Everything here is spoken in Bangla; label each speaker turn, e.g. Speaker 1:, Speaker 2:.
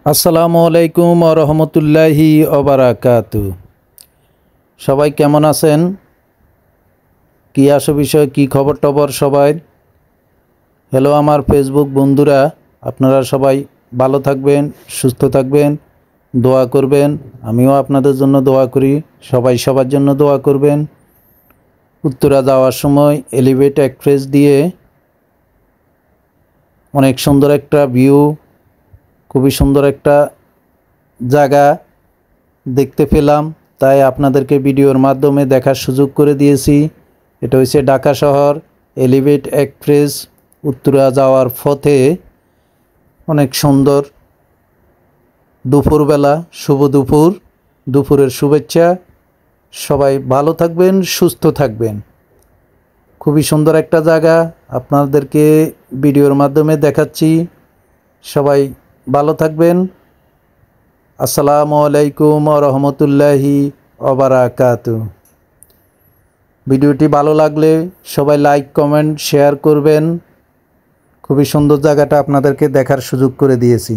Speaker 1: আসসালামু আলাইকুম ওয়া রাহমাতুল্লাহি ওয়া বারাকাতুহু। সবাই কেমন আছেন? কি বিষয় কি খবর টবর সবাই? হ্যালো আমার ফেসবুক বন্ধুরা, আপনারা সবাই ভালো থাকবেন, সুস্থ থাকবেন, দোয়া করবেন। আমিও আপনাদের জন্য দোয়া করি, সবাই সবার জন্য দোয়া করবেন। উত্তরা যাওয়ার সময় এলিভেট এক্সপ্রেস দিয়ে অনেক সুন্দর একটা ভিউ, খুবই সুন্দর একটা জায়গা দেখতে পেলাম, তাই আপনাদেরকে ভিডিওর মাধ্যমে দেখার সুযোগ করে দিয়েছি। এটা হচ্ছে ঢাকা শহর এলিভেট এক্সপ্রেস উত্তরা যাওয়ার পথে অনেক সুন্দর দুপুরবেলা, শুভ দুপুর, দুপুরের শুভেচ্ছা। সবাই ভালো থাকবেন, সুস্থ থাকবেন। খুবই সুন্দর একটা জায়গা আপনাদেরকে ভিডিওর মাধ্যমে দেখাচ্ছি। সবাই ভালো থাকবেন। আসসালামু আলাইকুম ওয়া রাহমাতুল্লাহি ওয়া বারাকাতুহু। ভিডিওটি ভালো লাগলে সবাই লাইক, কমেন্ট, শেয়ার করবেন। খুবই সুন্দর জায়গাটা আপনাদেরকে দেখার সুযোগ করে দিয়েছি।